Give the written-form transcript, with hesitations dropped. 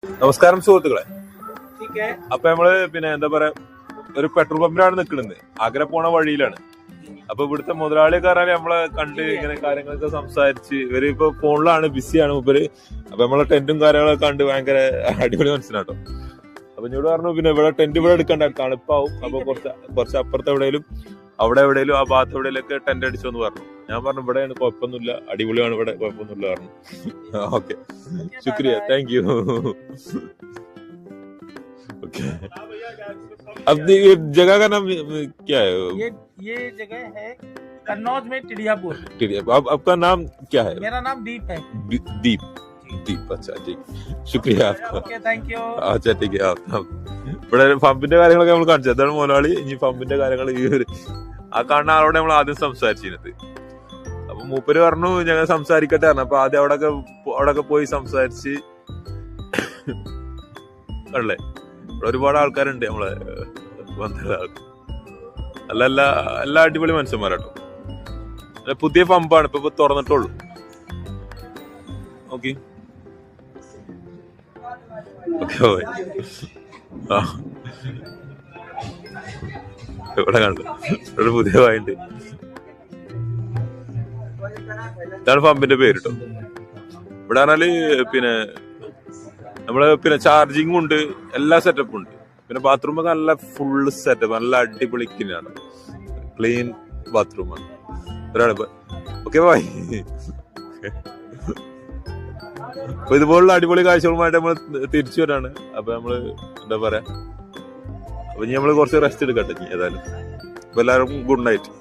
നമസ്കാരം സുഹൃത്തുക്കളെ. അപ്പൊ നമ്മള് എന്താ പറയാ, ഒരു പെട്രോൾ പമ്പിലാണ് നിൽക്കുന്നത്. ആഗ്ര പോണ വഴിയിലാണ്. അപ്പൊ ഇവിടുത്തെ മുതലാളിയൊക്കെ പറഞ്ഞാല് നമ്മളെ കണ്ട് ഇങ്ങനെ കാര്യങ്ങളൊക്കെ സംസാരിച്ച്, ഇവര് ഇപ്പൊ ഫോണിലാണ്, ബിസിയാണ് മൂപ്പര്. അപ്പൊ നമ്മളെ ടെന്റും കാര്യങ്ങളൊക്കെ കണ്ട് ഭയങ്കര അടിപൊളി മനസ്സിലാട്ടോ. അപ്പൊ എന്നോട് പറഞ്ഞു ഇവിടെ ടെന്റ് ഇവിടെ എടുക്കണ്ട, തണുപ്പാവും. അപ്പൊ കുറച്ച് അപ്പുറത്ത് അവിടെ എവിടെയെങ്കിലും ആ ഭാഗത്ത് എവിടെയെങ്കിലൊക്കെ ടെന്റ് അടിച്ചോന്ന് പറഞ്ഞു. ഞാൻ പറഞ്ഞു ഇവിടെയാണ്, കുഴപ്പമൊന്നുമില്ല, അടിപൊളിയാണ് ഇവിടെ, കുഴപ്പമൊന്നുമില്ല പറഞ്ഞു. ഓക്കെ, ശുക്രിയ, താങ്ക് യു. ओके, अब ये जगह का नाम क्या है? ये जगह है कन्नौज में टिडियापुर। आपका नाम क्या है? मेरा नाम दीप है। दीप, अच्छा जी, शुक्रिया आपका. Okay, thank you. अच्छा ठीक है. ഇവിടെ പമ്പിന്റെ കാര്യങ്ങളൊക്കെ നമ്മൾ കാണിച്ചു. അതാണ് മോനാളി. ഇനി പമ്പിന്റെ കാര്യങ്ങൾ ഈ ഒരു ആ കാണുന്ന ആളോടെ നമ്മൾ ആദ്യം സംസാരിച്ചിരുന്നത്. അപ്പൊ മൂപ്പര് പറഞ്ഞു ഞങ്ങൾ സംസാരിക്കട്ടെ പറഞ്ഞു. അപ്പൊ ആദ്യം അവിടൊക്കെ പോയി സംസാരിച്ച് അല്ലേ. ഇവിടെ ഒരുപാട് ആൾക്കാരുണ്ട് നമ്മളെ ബന്ധുക്കളെ ആൾക്കാർ. എല്ലാ അടിപൊളി മനുഷ്യന്മാരാട്ടോ. പുതിയ പമ്പാണ്, ഇപ്പൊ തുറന്നിട്ടുള്ളൂ. ഓക്കെ, ഇവിടെ കണ്ടു, ഇവിടെ പുതിയ വായുണ്ട്. ഇതാണ് പമ്പിന്റെ പേര് കേട്ടോ. ഇവിടെ പറഞ്ഞാല് നമ്മള് ചാർജിങ് ഉണ്ട്, എല്ലാ സെറ്റപ്പും ഉണ്ട്. പിന്നെ ബാത്റൂം ഒക്കെ നല്ല ഫുള്ള് സെറ്റപ്പ്, നല്ല അടിപൊളി ക്ലീൻ ബാത്റൂമാണ്. ഒരാളിപ്പോ ഓക്കെ ബൈ. അപ്പൊ ഇതുപോലുള്ള അടിപൊളി കാഴ്ചകളുമായിട്ട് നമ്മൾ തിരിച്ചു വരാണ്. അപ്പൊ നമ്മള് എന്താ പറയാ, അപ്പൊ ഇനി നമ്മള് കുറച്ച് റെസ്റ്റ് എടുക്കട്ടെ ഏതായാലും. അപ്പൊ എല്ലാവർക്കും ഗുഡ് നൈറ്റ്.